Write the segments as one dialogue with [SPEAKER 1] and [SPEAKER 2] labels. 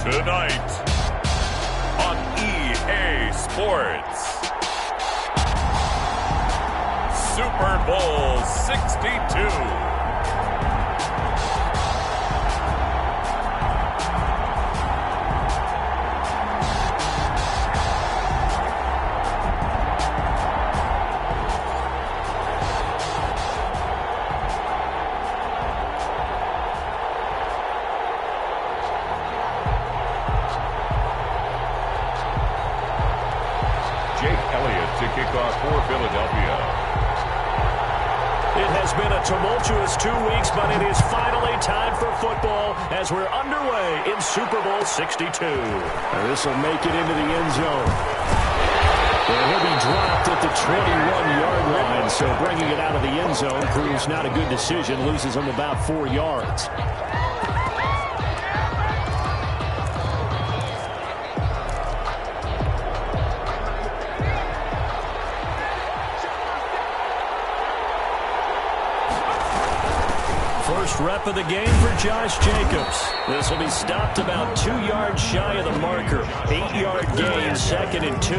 [SPEAKER 1] Tonight on EA Sports, Super Bowl 62.
[SPEAKER 2] Tumultuous 2 weeks, but it is finally time for football as we're underway in Super Bowl 62. This will make it into the end zone. And he'll be dropped at the 21-yard line, so bringing it out of the end zone proves not a good decision, loses him about 4 yards. First rep of the game for Josh Jacobs. This will be stopped about 2 yards shy of the marker. 8-yard gain, 2nd and 2.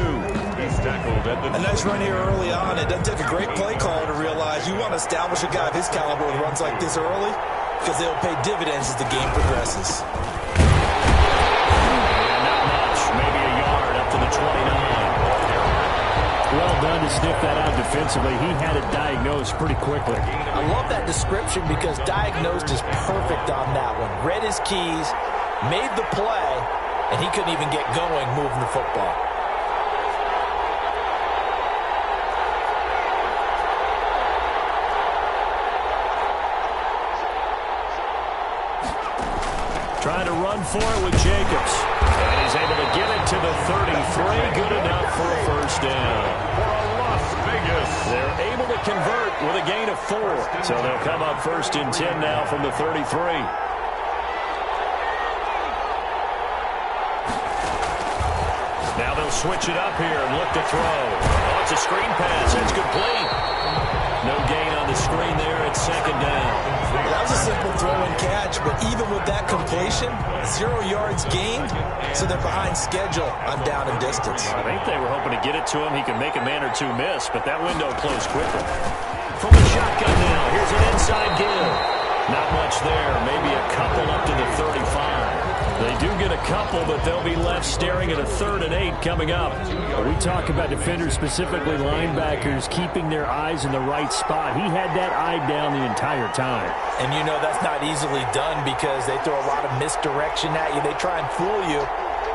[SPEAKER 2] He's tackled at the...
[SPEAKER 3] A nice run here early on. It doesn't take a great play caller to realize you want to establish a guy of his caliber with runs like this early because they'll pay dividends as the game progresses.
[SPEAKER 2] And not much. Maybe a yard up to the 29. Well done to sniff that out defensively. He had it diagnosed pretty quickly.
[SPEAKER 4] I love that description because diagnosed is perfect on that one. Read his keys, made the play, and he couldn't even get going moving the football.
[SPEAKER 2] Trying to run for it with Jacobs. And he's able to get it to the 33. Good enough for a first down. They're able to convert with a gain of 4. So they'll come up 1st and 10 now from the 33. Now they'll switch it up here and look to throw. Oh, it's a screen pass. It's complete. No gain on the screen there. It's 2nd down.
[SPEAKER 3] That was a simple throw and catch, but even with that completion, 0 yards gained, so they're behind schedule on down and distance.
[SPEAKER 2] I think they were hoping to get it to him. He could make a man or two miss, but that window closed quickly. From the shotgun now, here's an inside give. Not much there, maybe a couple up to the 35. They do get a couple, but they'll be left staring at a 3rd and 8 coming up. We talk about defenders, specifically linebackers, keeping their eyes in the right spot. He had that eye down the entire time.
[SPEAKER 4] And you know that's not easily done because they throw a lot of misdirection at you. They try and fool you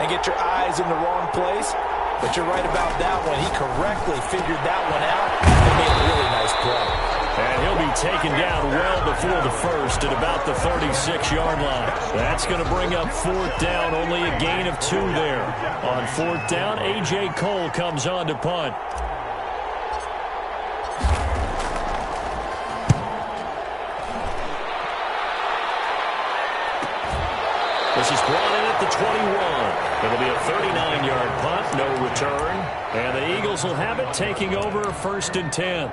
[SPEAKER 4] and get your eyes in the wrong place. But you're right about that one. He correctly figured that one out and made a really nice play.
[SPEAKER 2] And he'll be taken down well before the first at about the 36-yard line. That's going to bring up 4th down, only a gain of 2 there. On 4th down, A.J. Cole comes on to punt. This is brought in at the 21. It'll be a 39-yard punt, no return. And the Eagles will have it, taking over 1st and 10.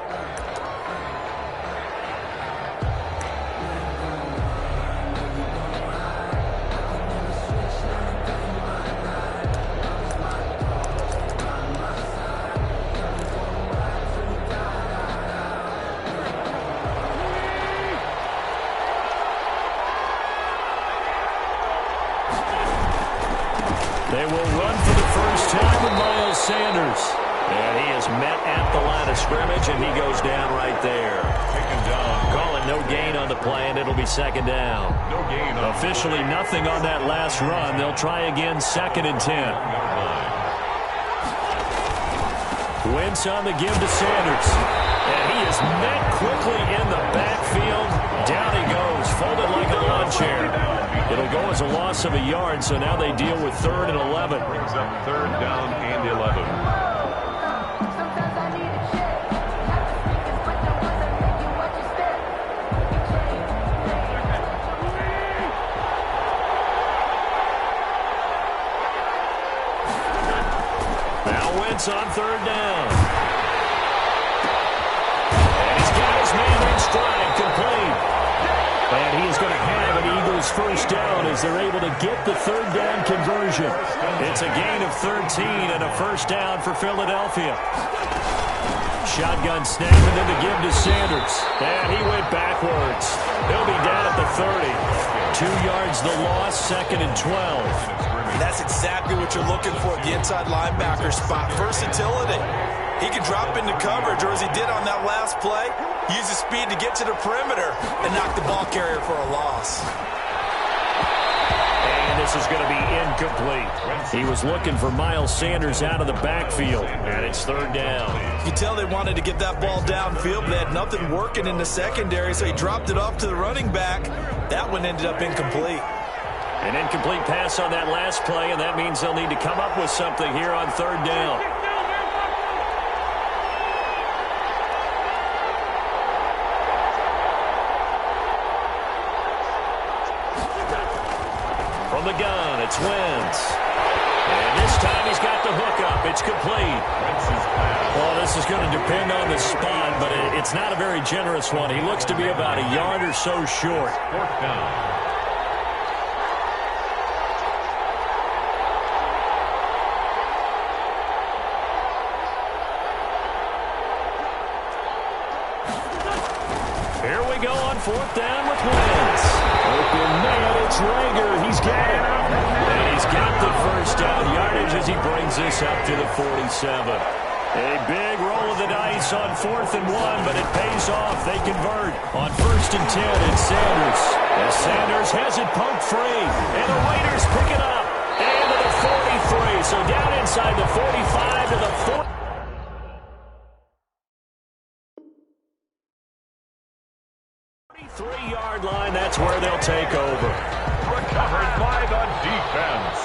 [SPEAKER 2] They will run for the first time with Miles Sanders. And he is met at the line of scrimmage, and he goes down right there. Taken down. Call it no gain on the play, and it'll be 2nd down. No gain. Officially nothing on that last run. They'll try again, 2nd and 10. Wentz on the give to Sanders. And he is met quickly in the backfield. Down he goes, folded like a lawn chair. It'll go as a loss of a yard, so now they deal with 3rd and 11. Brings up 3rd down and 11. Wentz on 3rd down. And he's got his man in stride, complete. And he is going to have an Eagles first down as they're able to get the third down conversion. It's a gain of 13 and a first down for Philadelphia. Shotgun snap and then the give to Sanders. And he went backwards. He'll be down at the 30. 2 yards the loss, 2nd and 12.
[SPEAKER 3] That's exactly what you're looking for at the inside linebacker spot. Versatility. He can drop into coverage, or as he did on that last play, use his speed to get to the perimeter and knock the ball carrier for a loss.
[SPEAKER 2] And this is going to be incomplete. He was looking for Miles Sanders out of the backfield, and it's 3rd down.
[SPEAKER 3] You tell they wanted to get that ball downfield, but they had nothing working in the secondary, so he dropped it off to the running back. That one ended up incomplete.
[SPEAKER 2] An incomplete pass on that last play, and that means they'll need to come up with something here on 3rd down. From the gun, it's Wentz. And this time he's got the hook up. It's complete. Well, this is going to depend on the spot, but it's not a very generous one. He looks to be about a yard or so short.
[SPEAKER 1] 4th down.
[SPEAKER 2] Here we go on 4th down with Wentz. Open man, it's Rager. He's got it. And he's got the first down yardage as he brings this up to the 47. A big roll of the dice on 4th and 1, but it pays off. They convert on 1st and 10. It's Sanders. As Sanders has it poked free. And the Raiders pick it up. And to the 43. So down inside the 45 to the 40. 3-yard line, that's where they'll take over.
[SPEAKER 1] Recovered by the defense.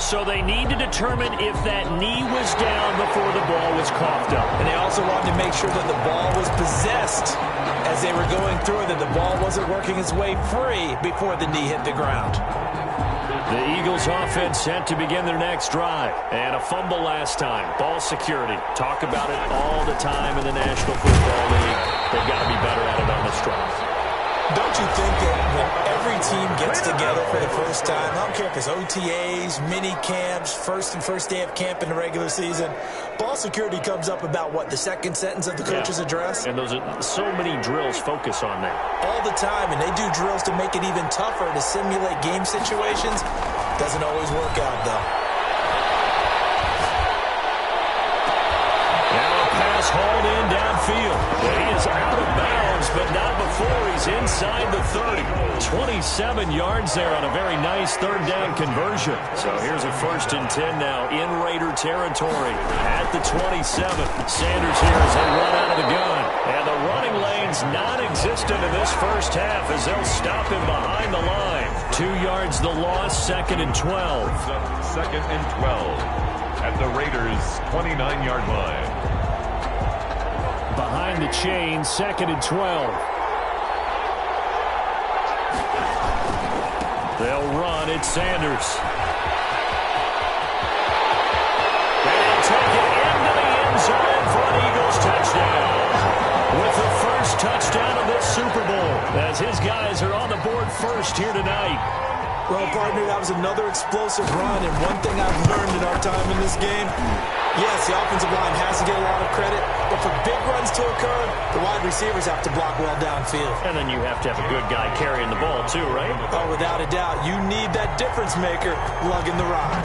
[SPEAKER 2] So they need to determine if that knee was down before the ball was coughed up.
[SPEAKER 3] And they also wanted to make sure that the ball was possessed as they were going through it, that the ball wasn't working its way free before the knee hit the ground.
[SPEAKER 2] The Eagles offense set to begin their next drive. And a fumble last time. Ball security. Talk about it all the time in the National Football League. They've got to be better at it on this drive.
[SPEAKER 3] Don't you think that when every team gets together for the first time, I don't care if it's OTAs, mini camps, first day of camp in the regular season, ball security comes up about, what, the second sentence of the coach's address?
[SPEAKER 2] And those are so many drills focus on that.
[SPEAKER 3] All the time, and they do drills to make it even tougher to simulate game situations. Doesn't always work out, though.
[SPEAKER 2] Now a pass hauled in downfield. He is out of bounds, but not before he's inside the 30. 27 yards there on a very nice 3rd down conversion. So here's a 1st and 10 now in Raider territory at the 27. Sanders here as they run out of the gun. And the running lane's non-existent in this first half as they'll stop him behind the line. 2 yards the loss, 2nd and 12.
[SPEAKER 1] 2nd and 12 at the Raiders' 29-yard line.
[SPEAKER 2] Behind the chain, 2nd and 12. They'll run. It's Sanders. They'll take it into the end zone for an Eagles touchdown. With the first touchdown of this Super Bowl, as his guys are on the board first here tonight.
[SPEAKER 3] Well, partner, that was another explosive run, and one thing I've learned in our time in this game, yes, the offensive line has to get a lot of credit, but for big runs to occur, the wide receivers have to block well downfield.
[SPEAKER 2] And then you have to have a good guy carrying the ball too, right?
[SPEAKER 3] Oh, without a doubt. You need that difference maker lugging the rock.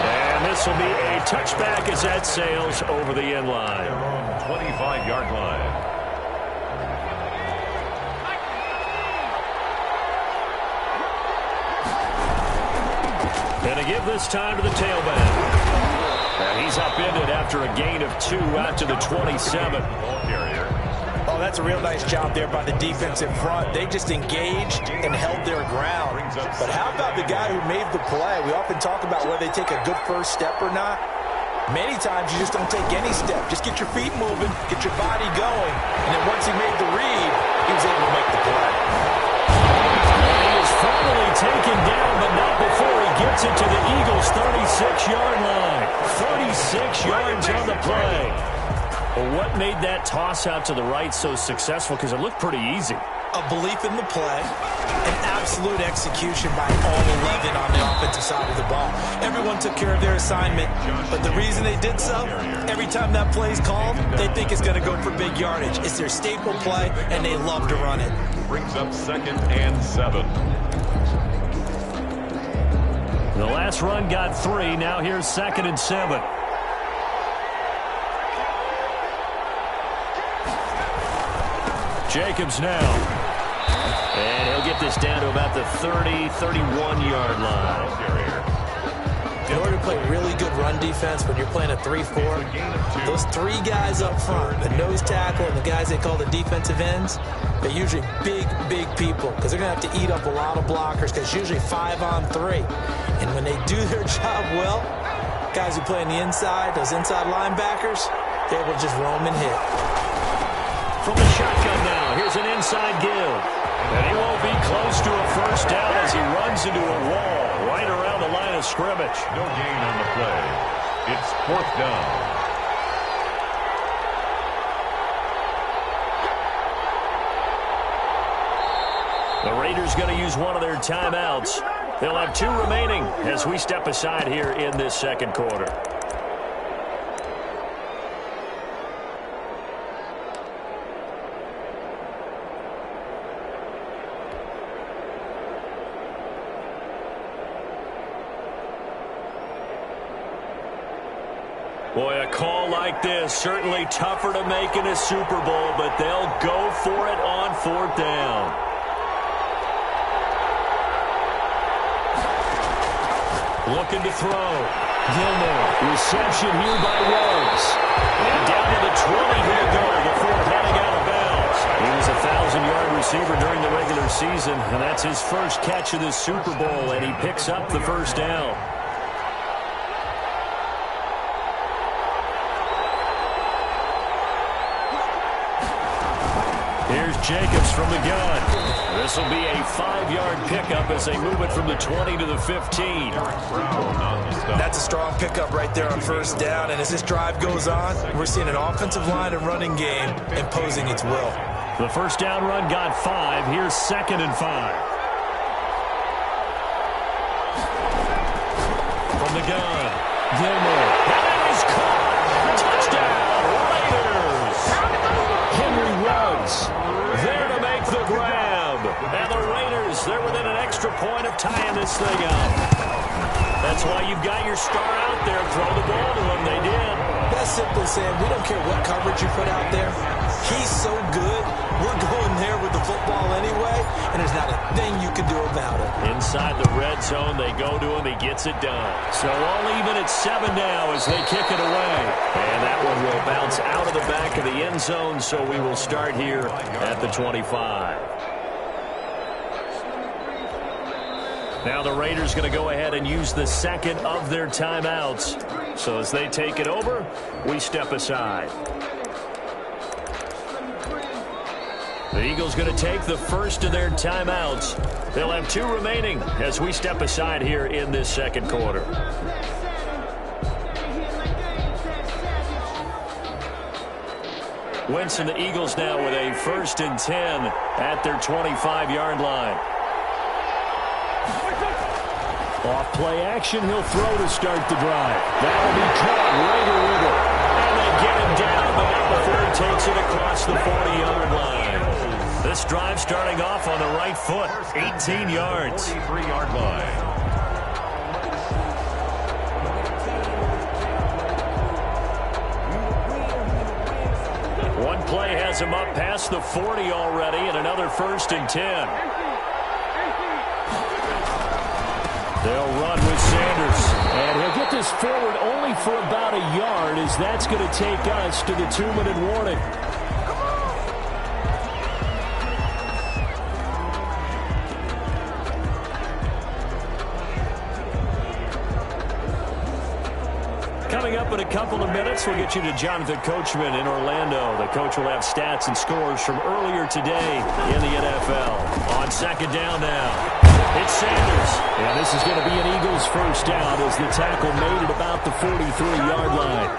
[SPEAKER 2] And this will be a touchback as that sails over the end line.
[SPEAKER 1] 25-yard line.
[SPEAKER 2] And to give this time to the tailback. And he's upended after a gain of 2 out to the 27.
[SPEAKER 3] Oh, that's a real nice job there by the defensive front. They just engaged and held their ground. But how about the guy who made the play? We often talk about whether they take a good first step or not. Many times you just don't take any step. Just get your feet moving, get your body going. And then once he made the read, he was able to make the play.
[SPEAKER 2] He is finally taken down, but not before he gets it to the Eagles' 36-yard line. 36 yards on the play. Well, what made that toss out to the right so successful? Because it looked pretty easy.
[SPEAKER 3] A belief in the play, an absolute execution by all 11 on the offensive side of the ball. Everyone took care of their assignment, but the reason they did so, every time that play is called, they think it's going to go for big yardage. It's their staple play, and they love to run it.
[SPEAKER 1] Brings up 2nd and 7.
[SPEAKER 2] The last run got 3. Now here's 2nd and 7. Jacobs now. And he'll get this down to about the 30, 31-yard line.
[SPEAKER 3] In order to play really good run defense when you're playing a 3-4, those 3 guys up front, the nose tackle and the guys they call the defensive ends, they're usually big people because they're going to have to eat up a lot of blockers because it's usually 5 on 3. And when they do their job well, guys who play on the inside, those inside linebackers, they're able to just roam and hit.
[SPEAKER 2] From the shotgun now, here's an inside give. And he won't be close to a first down as he runs into a wall right around the line of scrimmage.
[SPEAKER 1] No gain on the play. It's 4th down.
[SPEAKER 2] The Raiders going to use one of their timeouts. They'll have 2 remaining as we step aside here in this second quarter. Boy, a call like this, certainly tougher to make in a Super Bowl, but they'll go for it on 4th down. Looking to throw. Gilmore, reception here by Ruggs. And down to the 20 he'll go before heading out of bounds. He was a 1,000-yard receiver during the regular season, and that's his first catch of this Super Bowl, and he picks up the first down. Here's Jacobs from the gun. This will be a 5-yard pickup as they move it from the 20 to the 15.
[SPEAKER 3] That's a strong pickup right there on first down. And as this drive goes on, we're seeing an offensive line and running game imposing its will.
[SPEAKER 2] The first down run got 5. Here's 2nd and 5. From the gun, Gilmore. That is caught. Touchdown, Raiders. Henry Ruggs there to make the grab. And the Raiders, they're within an extra point of tying this thing up. That's why you've got your star out there. Throw the ball to him. They did.
[SPEAKER 3] That's simply saying we don't care what coverage you put out there. He's so good. We're going there with the football anyway, and there's not a thing you can do about it.
[SPEAKER 2] Inside the red zone, they go to him. He gets it done. So all even at 7 now as they kick it away. And that one will bounce out of the back of the end zone, so we will start here at the 25. Now the Raiders going to go ahead and use the second of their timeouts. So as they take it over, we step aside. The Eagles going to take the first of their timeouts. They'll have 2 remaining as we step aside here in this second quarter. Wentz and the Eagles now with a 1st and 10 at their 25-yard line. Off play action, he'll throw to start the drive. That'll be caught. Raider with it. And they get him down, but not before he takes it across the 40-yard line. This drive starting off on the right foot. 18 yards.
[SPEAKER 1] 43-yard line.
[SPEAKER 2] One play has him up past the 40 already, and another 1st and 10. They'll run with Sanders. And he'll get this forward only for about a yard, as that's going to take us to the 2-minute warning. Coming up in a couple of minutes, we'll get you to Jonathan Coachman in Orlando. The coach will have stats and scores from earlier today in the NFL. On 2nd down now. It's Sanders. And this is going to be an Eagles first down as the tackle made it about the 43-yard line.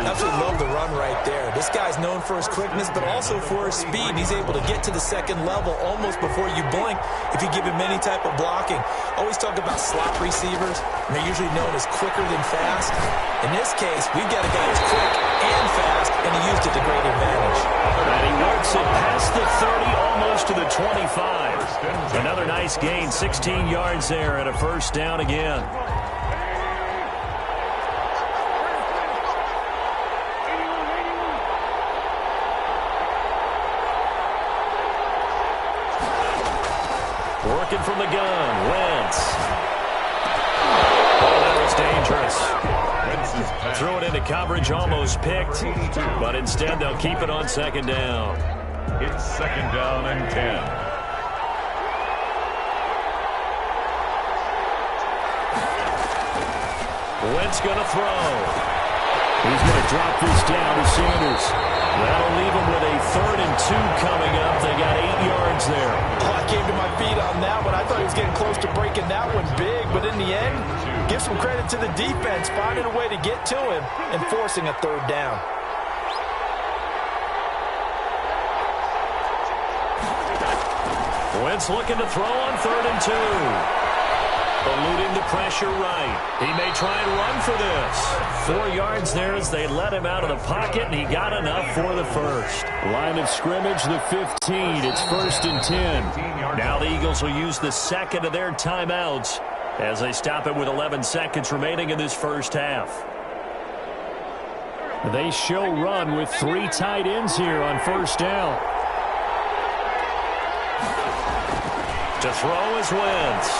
[SPEAKER 3] Absolutely love the run right there. This guy's known for his quickness, but also for his speed. He's able to get to the second level almost before you blink if you give him any type of blocking. Always talk about slot receivers. They're usually known as quicker than fast. In this case, we've got a guy who's quick and fast, and he used it to great advantage.
[SPEAKER 2] And he works it past the 30, almost to the 25. Another nice gain, 16 yards there, and a first down again. Working from the gun, Wentz. Oh, that was dangerous. Threw it into coverage, almost picked, but instead they'll keep it on second down.
[SPEAKER 1] It's second down and 10.
[SPEAKER 2] Wentz going to throw. He's going to drop this down to Sanders. That'll leave him with a 3rd and 2 coming up. They got 8 yards there.
[SPEAKER 3] Oh, I came to my feet on that one. I thought he was getting close to breaking that one big, but in the end, give some credit to the defense, finding a way to get to him and forcing a 3rd down.
[SPEAKER 2] Wentz looking to throw on 3rd and 2. Eluding the pressure right. He may try and run for this. 4 yards there as they let him out of the pocket, and he got enough for the first. Line of scrimmage, the 15. It's 1st and 10. Now the Eagles will use the second of their timeouts as they stop it with 11 seconds remaining in this first half. They show run with 3 tight ends here on first down. To throw is Wentz.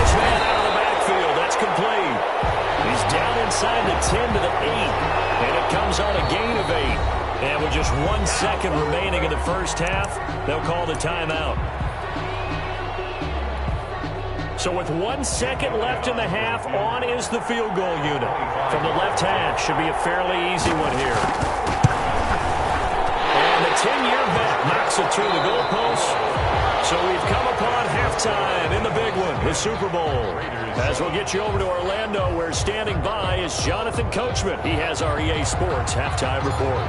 [SPEAKER 2] Man out of the backfield. That's complete. He's down inside the 10 to the 8. And it comes on a gain of 8. And with just 1 second remaining in the first half, they'll call the timeout. So with 1 second left in the half, on is the field goal unit. From the left hash, should be a fairly easy one here. And the 10-year vet knocks it through the goalpost. So we've come upon halftime in the big one, the Super Bowl. As we'll get you over to Orlando, where standing by is Jonathan Coachman. He has our EA Sports halftime report.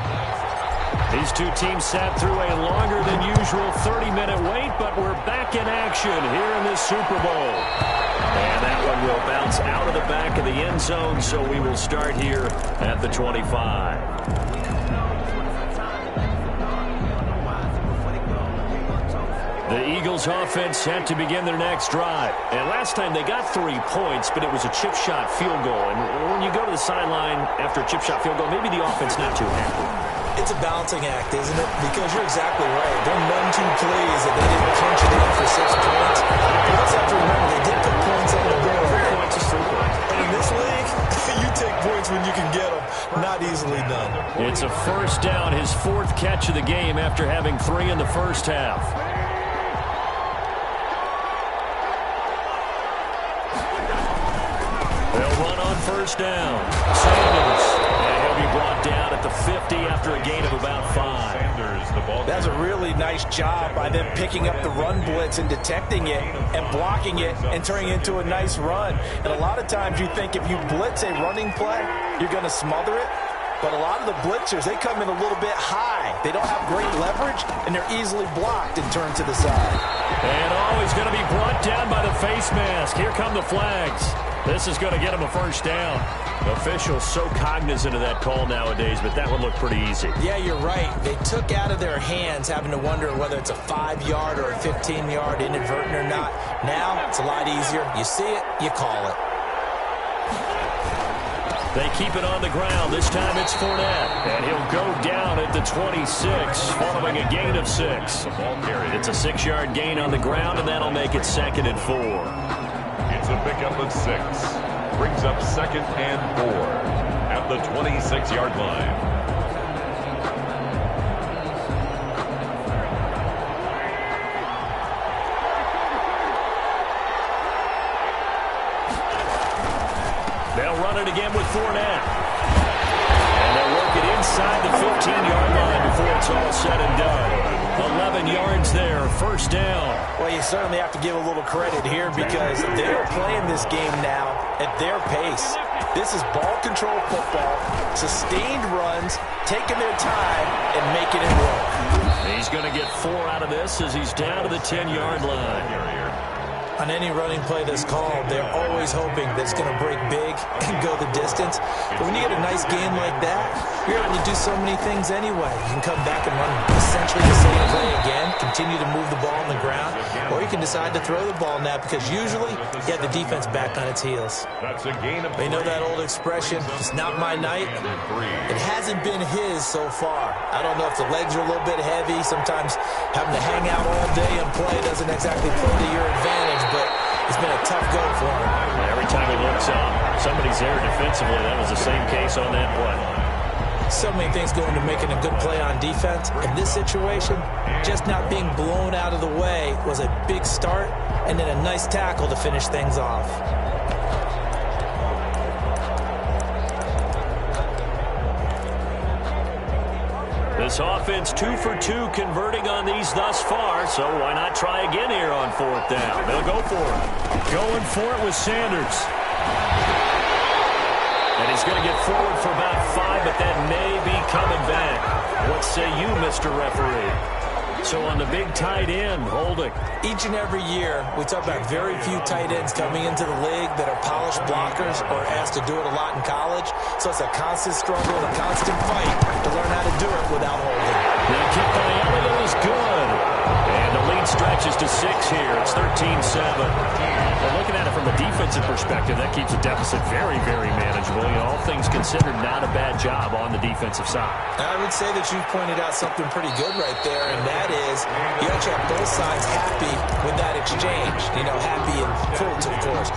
[SPEAKER 2] These two teams sat through a longer than usual 30-minute wait, but we're back in action here in this Super Bowl. And that one will bounce out of the back of the end zone, so we will start here at the 25. The Eagles offense set to begin their next drive. And last time they got 3 points, but it was a chip shot field goal. And when you go to the sideline after a chip shot field goal, maybe the offense not too happy.
[SPEAKER 3] It's a balancing act, isn't it? Because you're exactly right. There are none too pleased that they didn't punch it in for 6 points. You also have to remember they did put points on the board.
[SPEAKER 2] 3 points is 3 points.
[SPEAKER 3] And in this league, you take points when you can get them. Not easily done.
[SPEAKER 2] It's a first down, his 4th catch of the game after having 3 in the first half. They'll run on first down. Sanders. And he'll be brought down at the 50 after a gain of about 5.
[SPEAKER 1] Sanders, the ball.
[SPEAKER 3] That's a really nice job by them picking up the run blitz and detecting it and blocking it and turning it into a nice run. And a lot of times you think if you blitz a running play, you're going to smother it. But a lot of the blitzers, they come in a little bit high. They don't have great leverage, and they're easily blocked and turned to the side.
[SPEAKER 2] And he's going to be brought down by the face mask. Here come the flags. This is going to get him a first down. Officials so cognizant of that call nowadays, but that one looked pretty easy.
[SPEAKER 3] Yeah, you're right. They took out of their hands having to wonder whether it's a 5-yard or a 15-yard inadvertent or not. Now, it's a lot easier. You see it, you call it.
[SPEAKER 2] They keep it on the ground. This time it's Fournette. And he'll go down at the 26, following a gain of 6. It's a 6-yard gain on the ground, and that'll make it 2nd and 4.
[SPEAKER 1] It's a pickup of 6. Brings up 2nd and 4 at the 26-yard line. They'll run it again with Fournette. And they'll work it inside
[SPEAKER 2] inside the 15-yard line before it's all said and done. 11 yards there, first down.
[SPEAKER 3] Well, you certainly have to give a little credit here because they are playing this game now at their pace. This is ball control football, sustained runs, taking their time and making it work.
[SPEAKER 2] He's going to get 4 out of this as he's down to the 10-yard line.
[SPEAKER 3] On any running play that's called, they're always hoping that it's going to break big and go the distance. But when you get a nice game like that, you're able to do so many things anyway. You can come back and run essentially the same play again, continue to move the ball on the ground, or you can decide to throw the ball now because usually you have the defense back on its heels.
[SPEAKER 1] That's a gain of 3.
[SPEAKER 3] You know that old expression, it's not my night? It hasn't been his so far. I don't know if the legs are a little bit heavy. Sometimes having to hang out all day and play doesn't exactly play to your advantage, but it's been a tough go for him.
[SPEAKER 2] Every time he looks up, somebody's there defensively. That was the same case on that play.
[SPEAKER 3] So many things go into making a good play on defense. In this situation, just not being blown out of the way was a big start, and then a nice tackle to finish things off.
[SPEAKER 2] This offense 2 for 2 converting on these thus far, so why not try again here on 4th down? They'll go for it. Going for it with Sanders. And he's going to get forward for about 5, but that may be coming back. What say you, Mr. Referee? So on the big tight end, holding.
[SPEAKER 3] Each and every year, we talk about very few tight ends coming into the league that are polished blockers or asked to do it a lot in college. So it's a constant struggle and a constant fight to learn how to do it without holding.
[SPEAKER 2] The kick by Elliott is good. And the lead stretches to 6 here. It's 13-7. Well, looking at it from a defensive perspective, that keeps the deficit very, very manageable. You know, all things considered, not a bad job on the defensive side.
[SPEAKER 3] I would say that you've pointed out something pretty good right there, and that is you actually have both sides happy with that exchange. You know, happy in quotes, of course.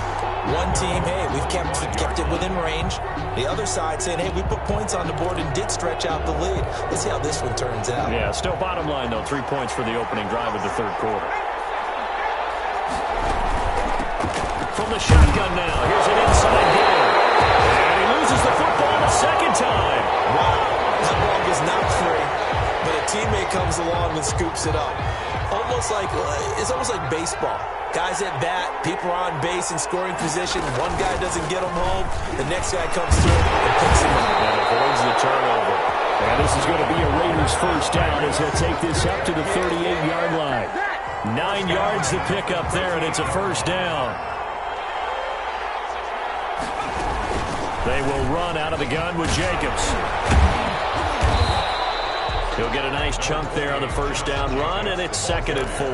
[SPEAKER 3] One team, hey, we've kept it within range. The other side saying, hey, we put points on the board and did stretch out the lead. Let's see how this one turns out.
[SPEAKER 2] Yeah, still bottom line, though, 3 points for the opening drive of the 3rd quarter. From the shotgun now, here's an inside game. And he loses the football the 2nd time.
[SPEAKER 3] Wow, that ball was not free, but a teammate comes along and scoops it up. It's almost like baseball. Guys at bat, people are on base in scoring position. One guy doesn't get them home. The next guy comes through and picks him up.
[SPEAKER 2] And avoids the turnover. And this is going to be a Raiders first down as he'll take this up to the 38-yard line. 9 yards to pick up there, and it's a first down. They will run out of the gun with Jacobs. He'll get a nice chunk there on the first down run, and it's 2nd and 4.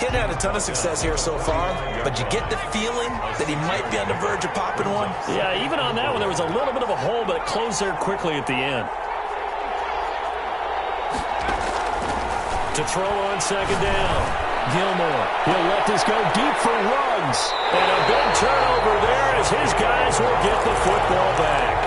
[SPEAKER 3] He hadn't had a ton of success here so far, but you get the feeling that he might be on the verge of popping one.
[SPEAKER 2] Yeah, even on that one, there was a little bit of a hole, but it closed there quickly at the end. To throw on 2nd down. Gilmore, he'll let this go deep for runs. And a big turnover there as his guys will get the football back.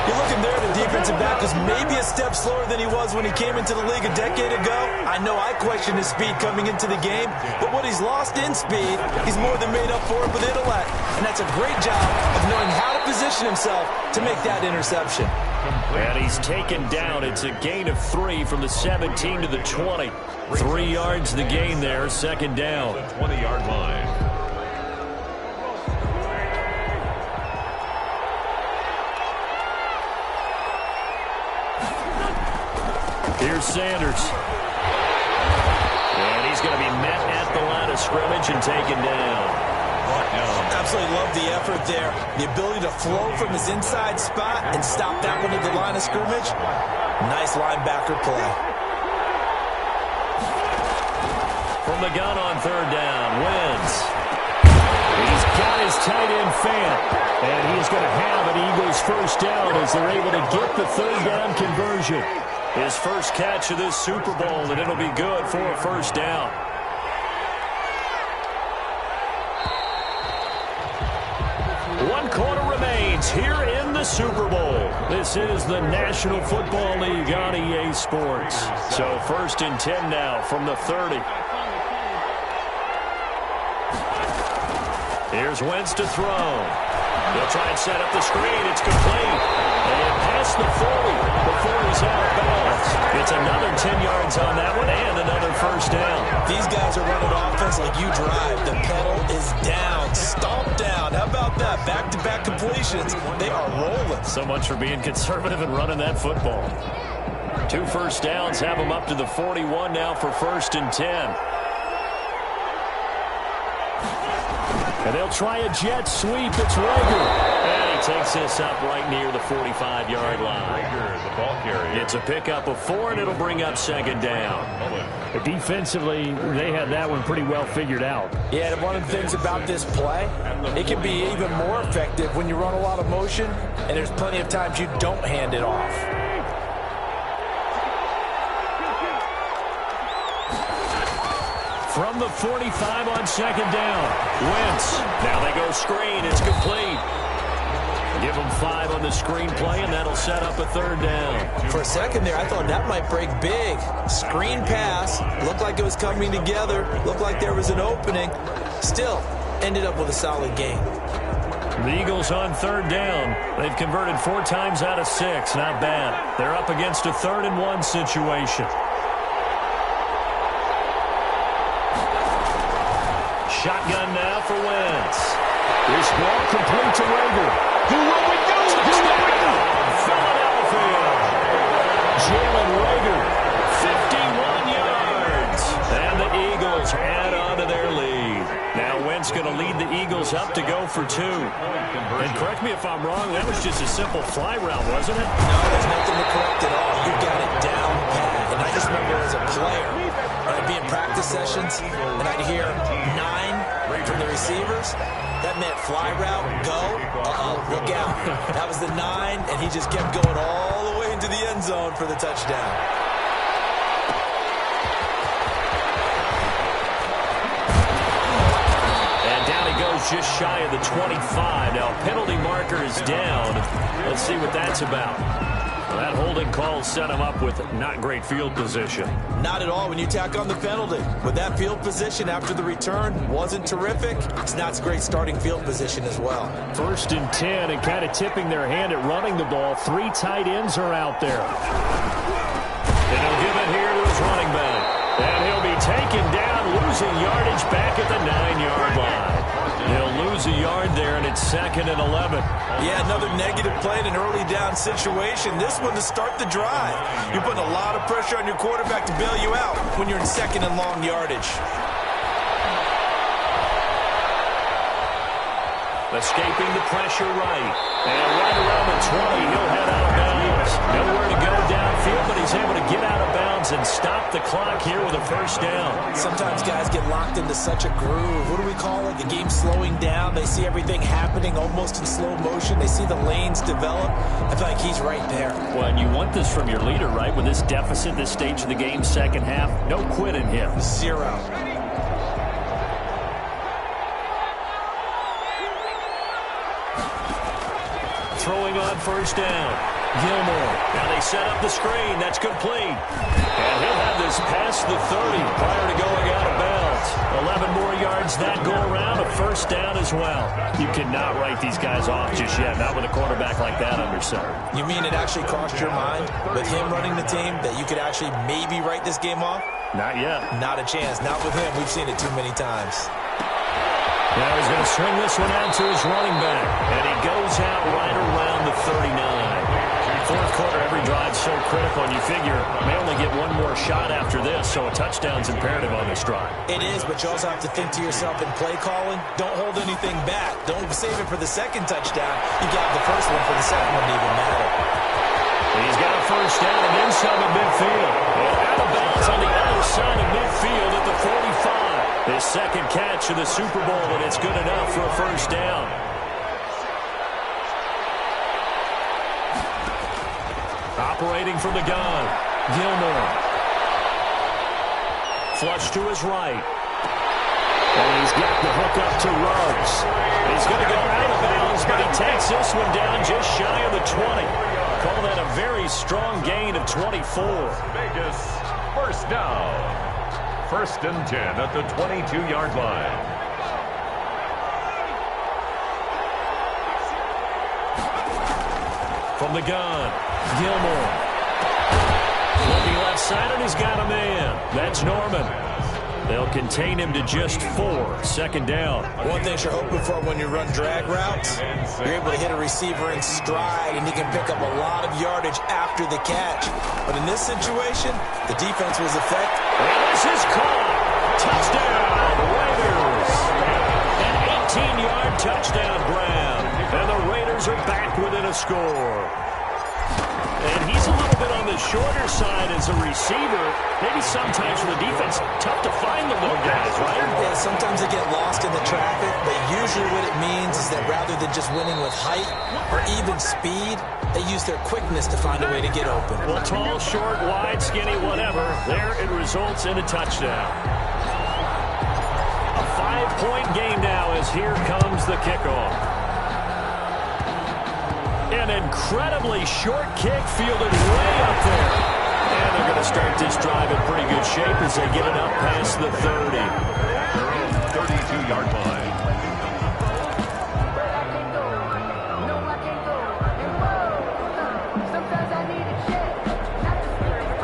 [SPEAKER 3] You're looking there, the defensive back was maybe a step slower than he was when he came into the league a decade ago. I know I questioned his speed coming into the game, but what he's lost in speed, he's more than made up for it with intellect. And that's a great job of knowing how to position himself to make that interception.
[SPEAKER 2] And he's taken down. It's a gain of 3 from the 17 to the 20. 3 yards the gain there, 2nd down.
[SPEAKER 1] 20-yard line.
[SPEAKER 2] Here's Sanders. And he's going to be met at the line of scrimmage and taken down.
[SPEAKER 3] Absolutely love the effort there. The ability to flow from his inside spot and stop that one at the line of scrimmage. Nice linebacker play.
[SPEAKER 2] From the gun on 3rd down, Wentz. He's got his tight end Fant. And he's going to have an Eagles first down as they're able to get the 3rd down conversion. His first catch of this Super Bowl, and it'll be good for a first down. One quarter remains here in the Super Bowl. This is the National Football League on EA Sports. So 1st and 10 now from the 30. Here's Wentz to throw. He'll try and set up the screen. It's complete. And past the 40 before he's out of bounds. It's another 10 yards on that one and another first down.
[SPEAKER 3] These guys are running offense like you drive. The pedal is down. Stomp down. How about that? Back-to-back completions. They are rolling.
[SPEAKER 2] So much for being conservative and running that football. 2 first downs have them up to the 41 now for 1st and 10. And they'll try a jet sweep. It's Rager. And he takes this up right near the 45-yard line.
[SPEAKER 1] Rager, the ball carrier.
[SPEAKER 2] It's a pickup of 4, and it'll bring up 2nd down.
[SPEAKER 5] Defensively, they had that one pretty well figured out.
[SPEAKER 3] Yeah, and one of the things about this play, it can be even more effective when you run a lot of motion, and there's plenty of times you don't hand it off.
[SPEAKER 2] From the 45 on 2nd down. Wentz. Now they go screen. It's complete. Give them 5 on the screen play, and that'll set up a 3rd down.
[SPEAKER 3] For a second there, I thought that might break big. Screen pass. Looked like it was coming together. Looked like there was an opening. Still, ended up with a solid gain.
[SPEAKER 2] The Eagles on 3rd down. They've converted 4 times out of 6. Not bad. They're up against a 3rd and 1 situation. Shotgun now for Wentz. This ball complete to Rager. Who will we do? Philadelphia. Jalen Rager, 51 yards. And the Eagles add on to their lead. Now Wentz going to lead the Eagles up to go for 2. And correct me if I'm wrong, that was just a simple fly route, wasn't it?
[SPEAKER 3] No, there's nothing to correct at all. You got it down pat. And I just remember as a player, when I'd be in practice sessions, and I'd hear 9 from the receivers. That meant fly route, go, look out. That was the 9, and he just kept going all the way into the end zone for the touchdown.
[SPEAKER 2] And down he goes just shy of the 25. Now, penalty marker is down. Let's see what that's about. Well, that holding call set him up with not great field position.
[SPEAKER 3] Not at all when you tack on the penalty. With that field position after the return wasn't terrific. It's not great starting field position as well.
[SPEAKER 5] 1st and 10, and kind of tipping their hand at running the ball. 3 tight ends are out there.
[SPEAKER 2] And he'll give it here to his running back. And he'll be taken down, losing yardage back at the 9-yard line. He'll lose a yard there, and it's 2nd and 11.
[SPEAKER 3] Yeah, another negative play in an early down situation. This one to start the drive. You're putting a lot of pressure on your quarterback to bail you out when you're in 2nd and long yardage.
[SPEAKER 2] Escaping the pressure right. And right around the 20, he'll head out of bounds. Nowhere to go downfield, but he's able to get out of bounds and stop the clock here with a 1st down.
[SPEAKER 3] Sometimes guys get locked into such a groove. What do we call it? The game slowing down. They see everything happening almost in slow motion. They see the lanes develop. I feel like he's right there.
[SPEAKER 2] Well, and you want this from your leader, right? With this deficit, this stage of the game, 2nd half, no quit in him.
[SPEAKER 3] 0.
[SPEAKER 2] Throwing on 1st down. Gilmore. Now they set up the screen. That's complete. And he'll have this past the 30 prior to going out of bounds. 11 more yards that go around. A 1st down as well. You cannot write these guys off just yet. Not with a quarterback like that under center.
[SPEAKER 3] You mean it actually crossed your mind with him running the team that you could actually maybe write this game off?
[SPEAKER 2] Not yet.
[SPEAKER 3] Not a chance. Not with him. We've seen it too many times.
[SPEAKER 2] Now he's going to swing this one out to his running back. And he goes out right around the 39. 4th quarter, every drive so critical, and you figure may only get one more shot after this, so a touchdown's imperative on this drive.
[SPEAKER 3] It is, but you also have to think to yourself in play calling, don't hold anything back. Don't save it for the 2nd touchdown. You got the 1st one for the 2nd one to even matter.
[SPEAKER 2] He's got a 1st down and then some at midfield. And out of bounds on the other side of midfield at the 45. His 2nd catch of the Super Bowl, and it's good enough for a 1st down. Operating from the gun, Gilmore. Flush to his right.
[SPEAKER 5] And he's got the hook up to Ruggs.
[SPEAKER 2] He's going to go out of bounds, but he takes this one down just shy of the 20. Call that a very strong gain of 24.
[SPEAKER 1] Vegas, 1st down. 1st and 10 at the 22-yard line.
[SPEAKER 2] From the gun, Gilmore. Looking left side, and he's got a man. That's Norman. They'll contain him to just 4. Second down.
[SPEAKER 3] One thing you're hoping for when you run drag routes, you're able to hit a receiver in stride, and he can pick up a lot of yardage after the catch. But in this situation, the defense was effective.
[SPEAKER 2] And this is caught. Touchdown, Raiders. An 18-yard touchdown grab. And the Raiders are back within a score. And he's a little bit on the shorter side as a receiver. Maybe sometimes for the defense, tough to find the little guys, right?
[SPEAKER 3] Yeah, sometimes they get lost in the traffic, but usually what it means is that rather than just winning with height or even speed, they use their quickness to find a way to get open.
[SPEAKER 2] Well, tall, short, wide, skinny, whatever, there it results in a touchdown. A 5-point game now as here comes the kickoff. An incredibly short kick fielded way up there. And they're going to start this drive in pretty good shape as they get it up past the 30.
[SPEAKER 1] Their own 32-yard line.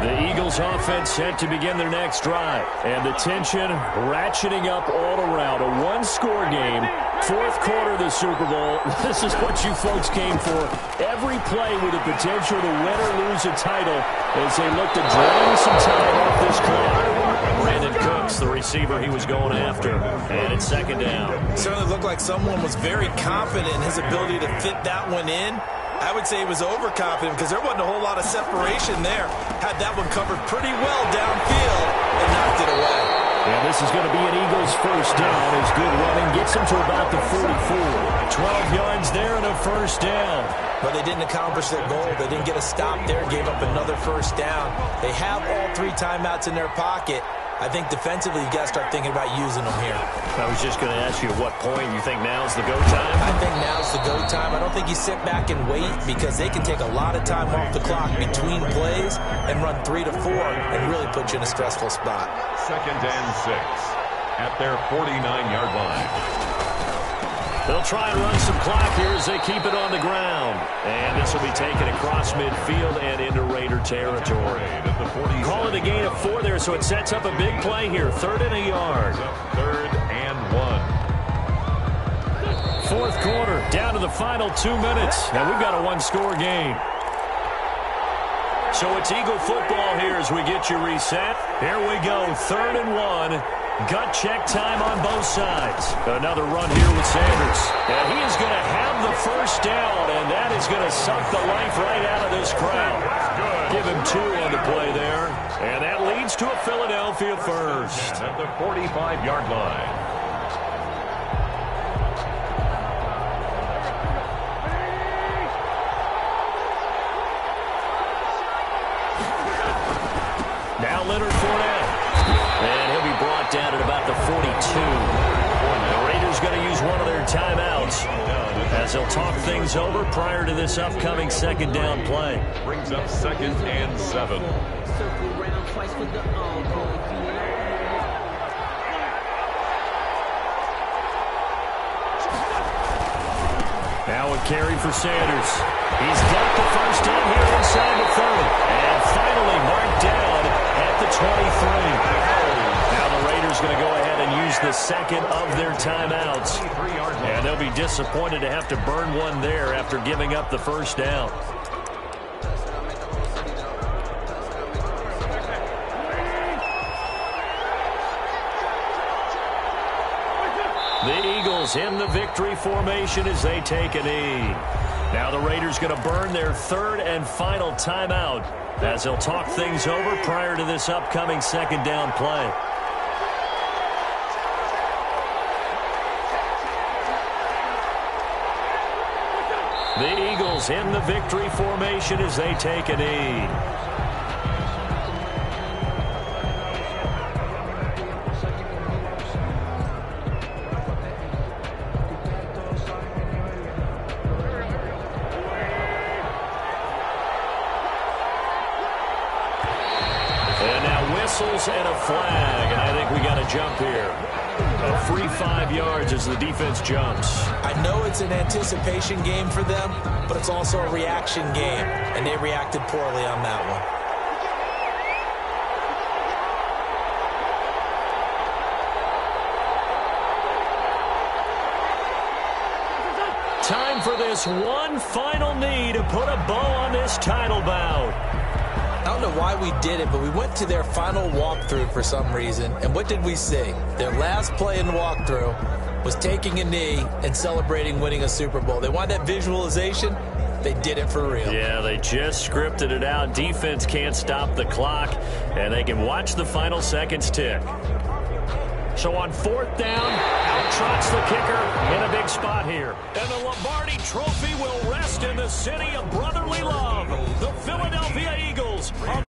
[SPEAKER 2] The Eagles offense set to begin their next drive. And the tension ratcheting up all around. A one-score game. Fourth quarter of the Super Bowl. This is what you folks came for. Every play with the potential to win or lose a title as they look to drain some time off this clock. Brandon Cooks, the receiver he was going after. And it's second down.
[SPEAKER 3] It certainly looked like someone was very confident in his ability to fit that one in. I would say he was overconfident because there wasn't a whole lot of separation there. Had that one covered pretty well downfield and knocked it away.
[SPEAKER 2] And this is going to be an Eagles first down as good running gets them to about the 44. 12 yards there and a first down.
[SPEAKER 3] But they didn't accomplish their goal. They didn't get a stop there, gave up another first down. They have all 3 timeouts in their pocket. I think defensively, you got to start thinking about using them here.
[SPEAKER 2] I was just going to ask you at what point you think now's the go time?
[SPEAKER 3] I think now's the go time. I don't think you sit back and wait because they can take a lot of time off the clock between plays and run 3 to 4 and really put you in a stressful spot.
[SPEAKER 1] Second and 6 at their 49-yard line.
[SPEAKER 2] They'll try and run some clock here as they keep it on the ground. And this will be taken across midfield and into Raider territory. Call it a gain of 4 there, so it sets up a big play here. 3rd and a yard.
[SPEAKER 1] 3rd and 1.
[SPEAKER 2] Fourth quarter, down to the final 2 minutes. Now we've got a one-score game. So it's Eagle football here as we get you reset. Here we go, 3rd and 1. Gut check time on both sides. Another run here with Sanders. And he is going to have the first down, and that is going to suck the life right out of this crowd. Give him 2 on the play there. And that leads to a Philadelphia first.
[SPEAKER 1] At the 45-yard line.
[SPEAKER 2] Now Leonard Fournette. And he'll be brought down at about the 42. The Raiders going to use one of their timeouts as they'll talk things over prior to this upcoming second down play.
[SPEAKER 1] Brings up 2nd and 7.
[SPEAKER 2] Now a carry for Sanders. He's got the first down here inside the 30. And finally marked down at the 23. Now the Raiders going to go ahead and use the second of their timeouts. And they'll be disappointed to have to burn one there after giving up the first down. The Eagles in the victory formation as they take a knee. Now the Raiders going to burn their 3rd and final timeout as they'll talk things over prior to this upcoming second down play. The Eagles in the victory formation as they take a knee. whistles and a flag, and I think we got a jump here. A free 5 yards as the defense jumps.
[SPEAKER 3] I know it's an anticipation game for them, but it's also a reaction game, and they reacted poorly on that one.
[SPEAKER 2] Time for this one final knee to put a bow on this title bout.
[SPEAKER 3] I don't know why we did it, but we went to their final walkthrough for some reason, and what did we see? Their last play in walkthrough was taking a knee and celebrating winning a Super Bowl. They want that visualization. They did it for real.
[SPEAKER 2] Yeah, they just scripted it out. Defense can't stop the clock, and they can watch the final seconds tick. So on 4th down, out trots the kicker in a big spot here. And the Lombardi Trophy will rest in the city of brotherly love. The Philadelphia Eagles are